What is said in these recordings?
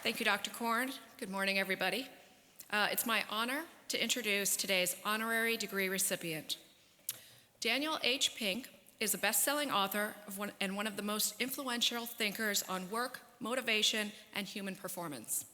Thank you, Dr. Korn. Good morning, everybody. It's my honor to introduce today's honorary degree recipient. Daniel H. Pink is a best-selling author and one of the most influential thinkers on work, motivation, and human performance.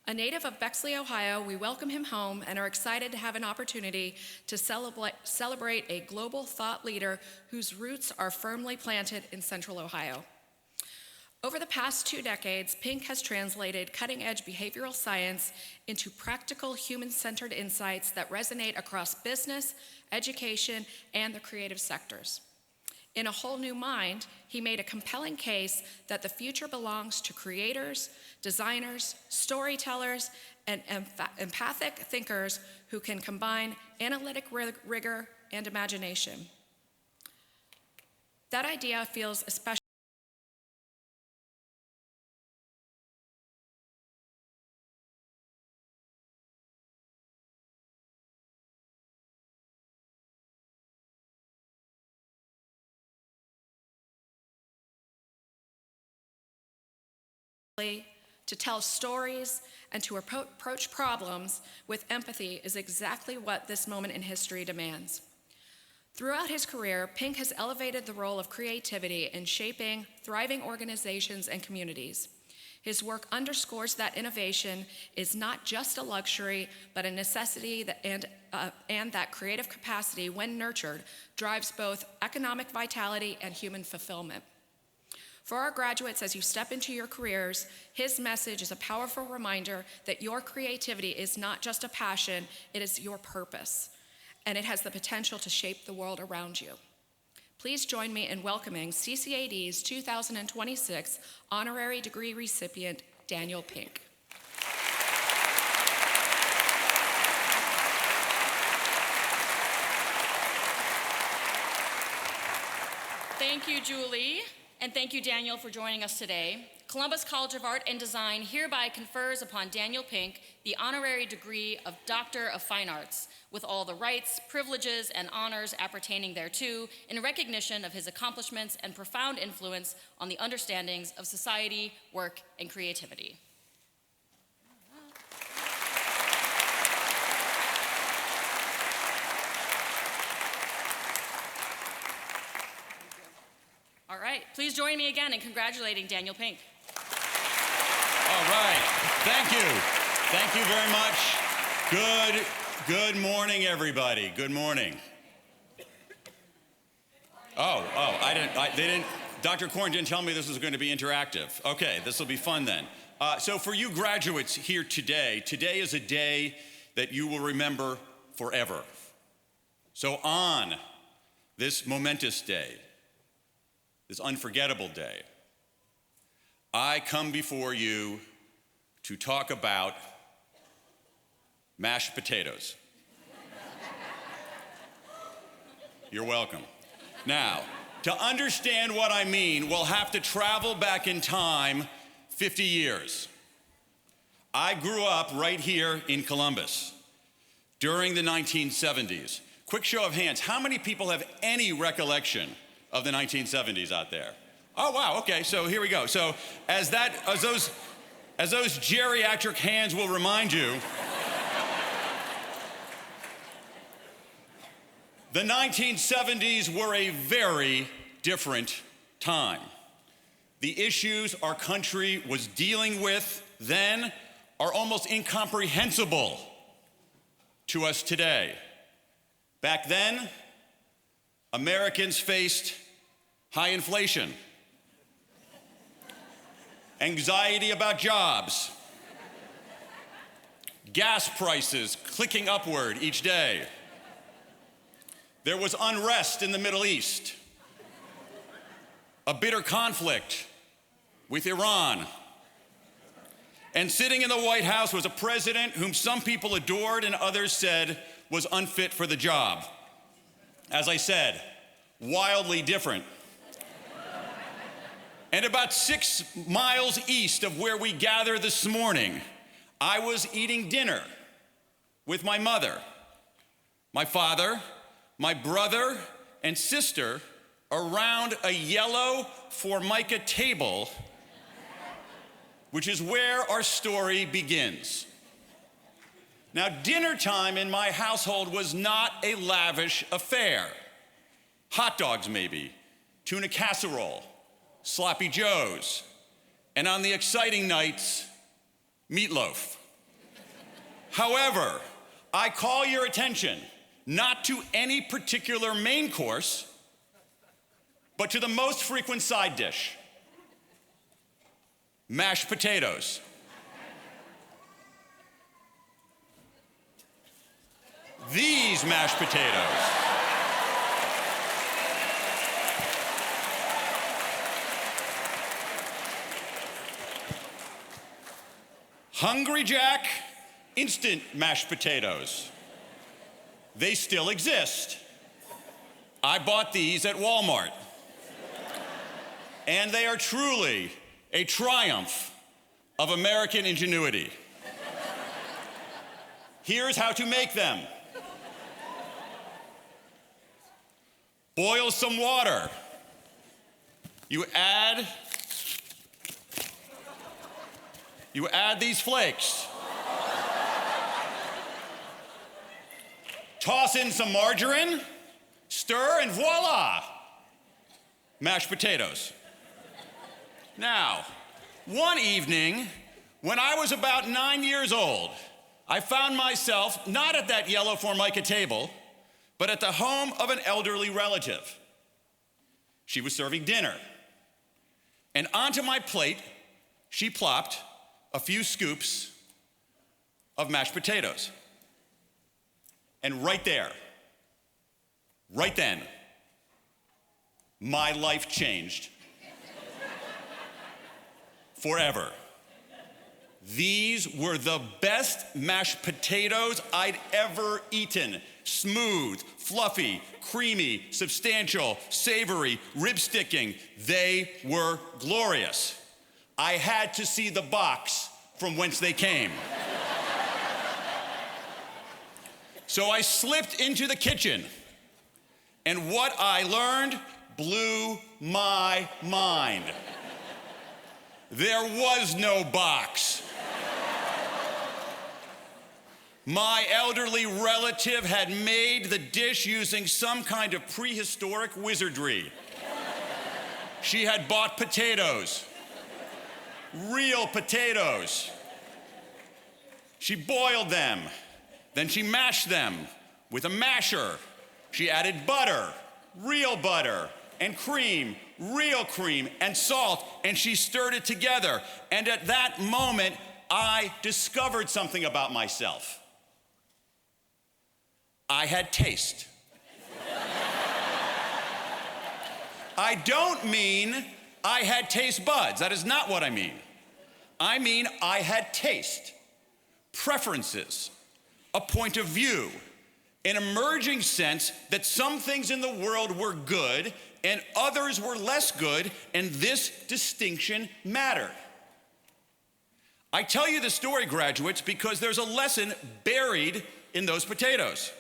A native of Bexley, Ohio, we welcome him home and are excited to have an opportunity to celebrate a global thought leader whose roots are firmly planted in Central Ohio. Over the past 2 decades, Pink has translated cutting-edge behavioral science into practical human-centered insights that resonate across business, education, and the creative sectors. In A Whole New Mind, he made a compelling case that the future belongs to creators, designers, storytellers, and empathic thinkers who can combine analytic rigor and imagination. That idea feels especially to tell stories and to approach problems with empathy is exactly what this moment in history demands. Throughout his career, Pink has elevated the role of creativity in shaping thriving organizations and communities. His work underscores that innovation is not just a luxury, but a necessity and that creative capacity, when nurtured, drives both economic vitality and human fulfillment. For our graduates, as you step into your careers, his message is a powerful reminder that your creativity is not just a passion, it is your purpose, and it has the potential to shape the world around you. Please join me in welcoming CCAD's 2026 honorary degree recipient, Daniel Pink. Thank you, Julie. And thank you, Daniel, for joining us today. Columbus College of Art and Design hereby confers upon Daniel Pink the honorary degree of Doctor of Fine Arts, with all the rights, privileges, and honors appertaining thereto, in recognition of his accomplishments and profound influence on the understandings of society, work, and creativity. All right, please join me again in congratulating Daniel Pink. All right, thank you. Thank you very much. Good morning, everybody. Good morning. Dr. Korn didn't tell me this was going to be interactive. Okay, this will be fun then. So for you graduates here today is a day that you will remember forever. So on this momentous day, this unforgettable day, I come before you to talk about mashed potatoes. You're welcome. Now, to understand what I mean, we'll have to travel back in time 50 years. I grew up right here in Columbus during the 1970s. Quick show of hands, how many people have any recollection of the 1970s out there? Oh, wow, okay, so here we go. So as those geriatric hands will remind you, the 1970s were a very different time. The issues our country was dealing with then are almost incomprehensible to us today. Back then, Americans faced high inflation, anxiety about jobs, gas prices clicking upward each day. There was unrest in the Middle East, a bitter conflict with Iran. And sitting in the White House was a president whom some people adored and others said was unfit for the job. As I said, wildly different. And about 6 miles east of where we gather this morning, I was eating dinner with my mother, my father, my brother, and sister around a yellow Formica table which is where our story begins. Now, dinner time in my household was not a lavish affair. Hot dogs, maybe, tuna casserole, sloppy joes, and on the exciting nights, meatloaf. However, I call your attention not to any particular main course, but to the most frequent side dish: mashed potatoes. These mashed potatoes. Hungry Jack instant mashed potatoes. They still exist. I bought these at Walmart. And they are truly a triumph of American ingenuity. Here's how to make them. Boil some water. You add these flakes. Toss in some margarine, stir, and voila! Mashed potatoes. Now, one evening, when I was about 9 years old, I found myself not at that yellow Formica table, but at the home of an elderly relative. She was serving dinner. And onto my plate, she plopped a few scoops of mashed potatoes. And right there, right then, my life changed. Forever. These were the best mashed potatoes I'd ever eaten. Smooth, fluffy, creamy, substantial, savory, rib-sticking. They were glorious. I had to see the box from whence they came. So I slipped into the kitchen, and what I learned blew my mind. There was no box. My elderly relative had made the dish using some kind of prehistoric wizardry. She had bought potatoes, real potatoes. She boiled them, then she mashed them with a masher. She added butter, real butter, and cream, real cream, and salt, and she stirred it together. And at that moment, I discovered something about myself. I had taste. I don't mean I had taste buds. That is not what I mean. I mean I had taste, preferences, a point of view, an emerging sense that some things in the world were good and others were less good, and this distinction mattered. I tell you the story, graduates, because there's a lesson buried in those potatoes.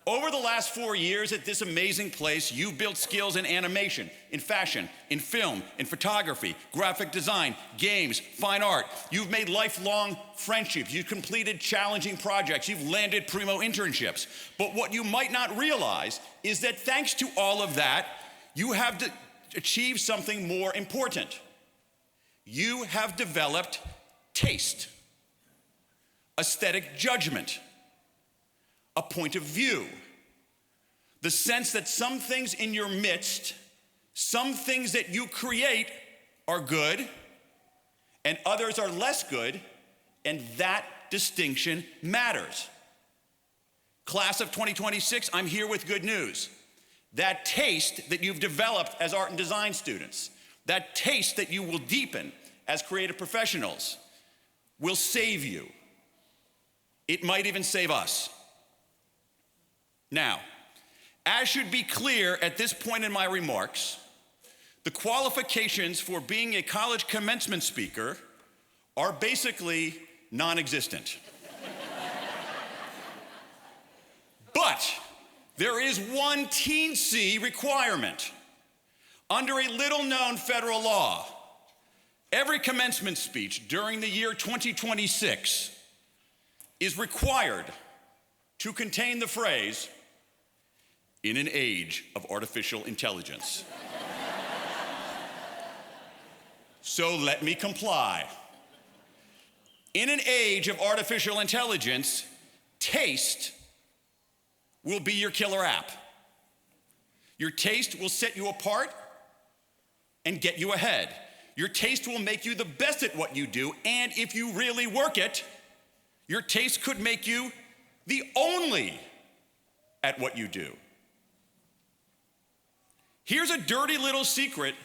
Over the last 4 years at this amazing place, you've built skills in animation, in fashion, in film, in photography, graphic design, games, fine art. You've made lifelong friendships. You've completed challenging projects. You've landed primo internships. But what you might not realize is that thanks to all of that, you have achieved something more important. You have developed taste, aesthetic judgment, a point of view, the sense that some things in your midst, some things that you create are good and others are less good, and that distinction matters. Class of 2026, I'm here with good news. That taste that you've developed as art and design students, that taste that you will deepen as creative professionals will save you. It might even save us. Now, as should be clear at this point in my remarks, the qualifications for being a college commencement speaker are basically non-existent. But there is one teensy requirement. Under a little-known federal law, Every commencement speech during the year 2026 is required to contain the phrase, "in an age of artificial intelligence." So let me comply. In an age of artificial intelligence, taste will be your killer app. Your taste will set you apart and get you ahead. Your taste will make you the best at what you do, and if you really work it, your taste could make you the only at what you do. Here's a dirty little secret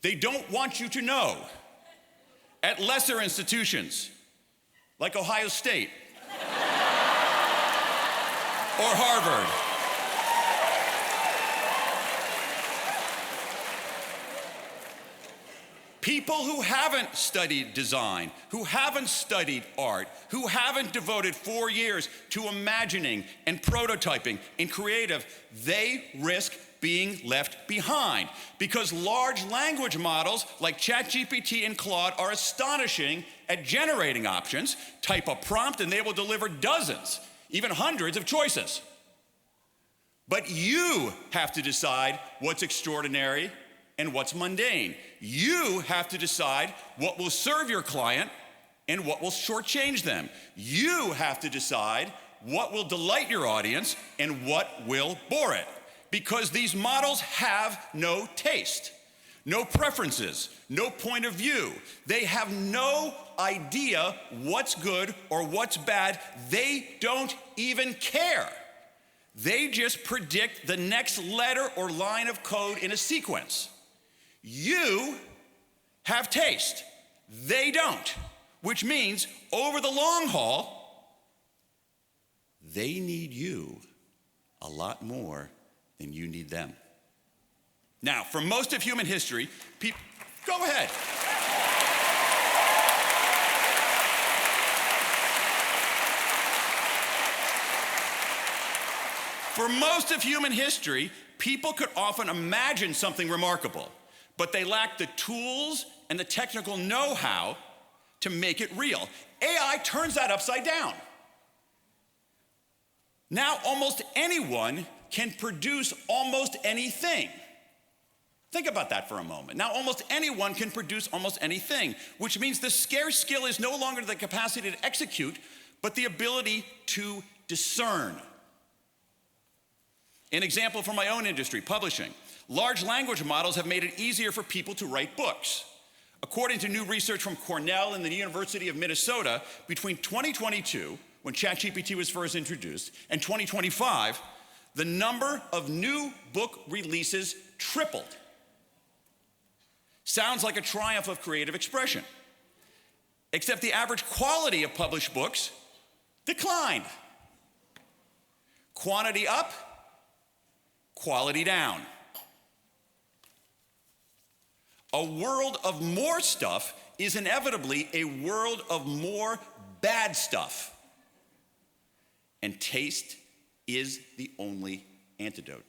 they don't want you to know. At lesser institutions, like Ohio State or Harvard, people who haven't studied design, who haven't studied art, who haven't devoted 4 years to imagining and prototyping and creative, they risk being left behind because large language models like ChatGPT and Claude are astonishing at generating options. Type a prompt and they will deliver dozens, even hundreds of choices. But you have to decide what's extraordinary and what's mundane. You have to decide what will serve your client and what will shortchange them. You have to decide what will delight your audience and what will bore it. Because these models have no taste, no preferences, no point of view. They have no idea what's good or what's bad. They don't even care. They just predict the next letter or line of code in a sequence. You have taste. They don't, which means over the long haul, they need you a lot more than you need them. Now, for most of human history, go ahead. For most of human history, people could often imagine something remarkable, but they lacked the tools and the technical know-how to make it real. AI turns that upside down. Now, almost anyone can produce almost anything. Think about that for a moment. Now, almost anyone can produce almost anything, which means the scarce skill is no longer the capacity to execute, but the ability to discern. An example from my own industry, publishing. Large language models have made it easier for people to write books. According to new research from Cornell and the University of Minnesota, between 2022, when ChatGPT was first introduced, and 2025, the number of new book releases tripled. Sounds like a triumph of creative expression. Except the average quality of published books declined. Quantity up, quality down. A world of more stuff is inevitably a world of more bad stuff. And taste is the only antidote.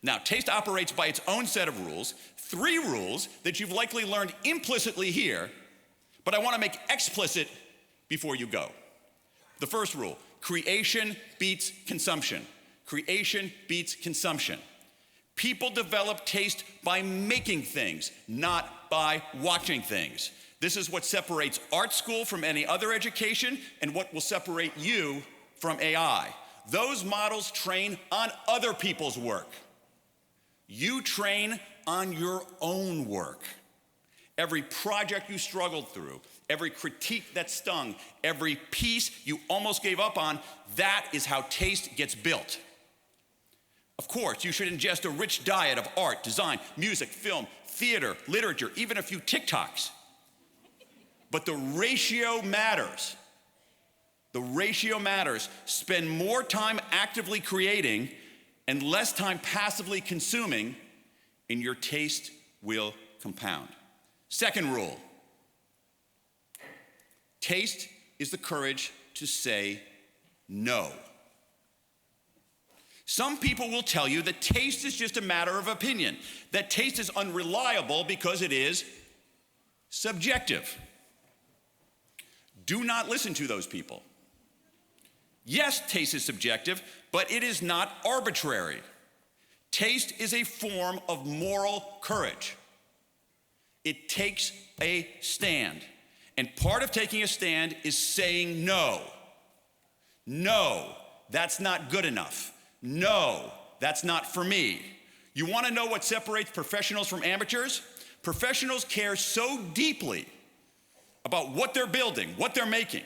Now, taste operates by its own set of rules, 3 rules that you've likely learned implicitly here, but I want to make explicit before you go. The first rule, creation beats consumption. Creation beats consumption. People develop taste by making things, not by watching things. This is what separates art school from any other education and what will separate you from AI. Those models train on other people's work. You train on your own work. Every project you struggled through, every critique that stung, every piece you almost gave up on, that is how taste gets built. Of course, you should ingest a rich diet of art, design, music, film, theater, literature, even a few TikToks. But the ratio matters. The ratio matters. Spend more time actively creating and less time passively consuming, and your taste will compound. Second rule, taste is the courage to say no. Some people will tell you that taste is just a matter of opinion, that taste is unreliable because it is subjective. Do not listen to those people. Yes, taste is subjective, but it is not arbitrary. Taste is a form of moral courage. It takes a stand. And part of taking a stand is saying no. No, that's not good enough. No, that's not for me. You want to know what separates professionals from amateurs? Professionals care so deeply about what they're building, what they're making,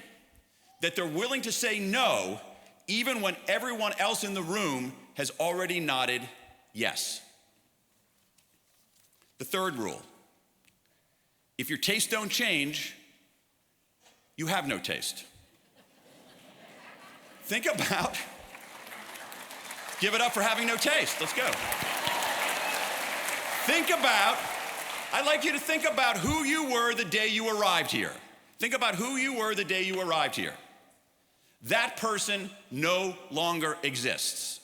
that they're willing to say no even when everyone else in the room has already nodded yes. The third rule: if your tastes don't change, you have no taste. Think about, give it up for having no taste. Let's go. I'd like you to think about who you were the day you arrived here. Think about who you were the day you arrived here. That person no longer exists.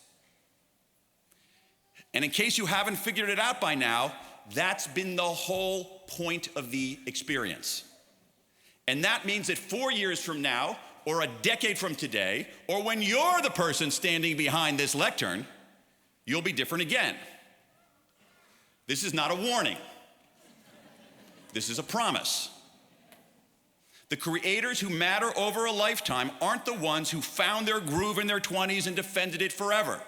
And in case you haven't figured it out by now, that's been the whole point of the experience. And that means that 4 years from now, or a decade from today, or when you're the person standing behind this lectern, you'll be different again. This is not a warning. This is a promise. The creators who matter over a lifetime aren't the ones who found their groove in their 20s and defended it forever.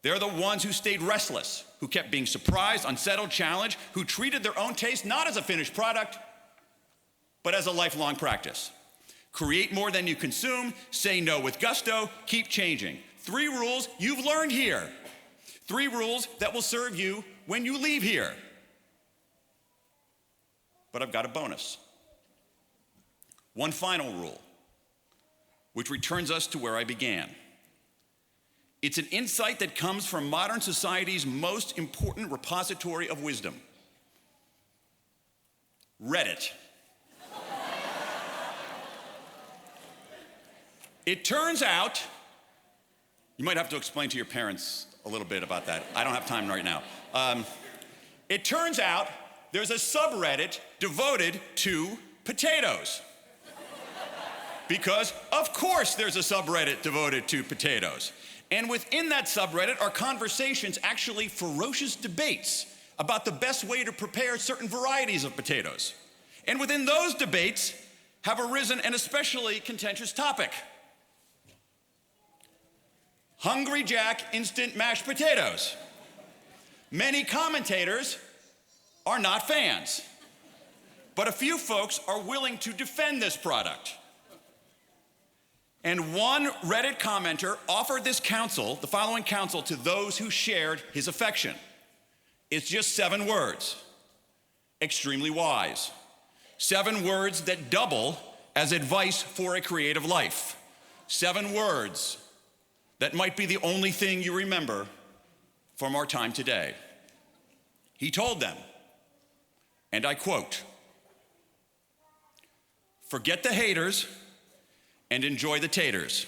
They're the ones who stayed restless, who kept being surprised, unsettled, challenged, who treated their own taste not as a finished product, but as a lifelong practice. Create more than you consume, say no with gusto, keep changing. 3 rules you've learned here. 3 rules that will serve you when you leave here. But I've got a bonus. One final rule, which returns us to where I began. It's an insight that comes from modern society's most important repository of wisdom: Reddit. It turns out, you might have to explain to your parents a little bit about that. I don't have time right now. It turns out there's a subreddit devoted to potatoes. Because, of course, there's a subreddit devoted to potatoes. And within that subreddit are conversations, actually ferocious debates, about the best way to prepare certain varieties of potatoes. And within those debates have arisen an especially contentious topic: Hungry Jack instant mashed potatoes. Many commentators are not fans, but a few folks are willing to defend this product. And one Reddit commenter offered this counsel, the following counsel, to those who shared his affection. It's just 7 words. Extremely wise. 7 words that double as advice for a creative life. 7 words that might be the only thing you remember from our time today. He told them, and I quote, "Forget the haters and enjoy the taters."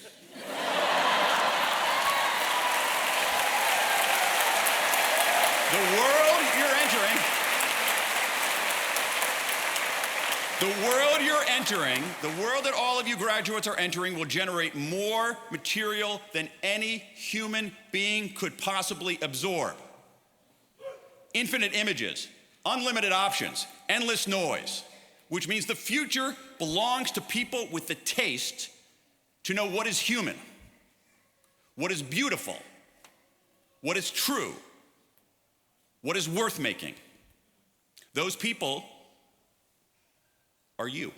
The world that all of you graduates are entering will generate more material than any human being could possibly absorb. Infinite images, unlimited options, endless noise, which means the future belongs to people with the taste to know what is human, what is beautiful, what is true, what is worth making. Those people are you.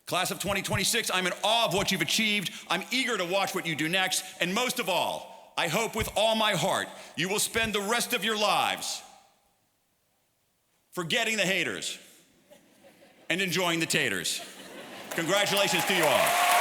Class of 2026, I'm in awe of what you've achieved. I'm eager to watch what you do next. And most of all, I hope with all my heart you will spend the rest of your lives forgetting the haters and enjoying the taters. Congratulations to you all.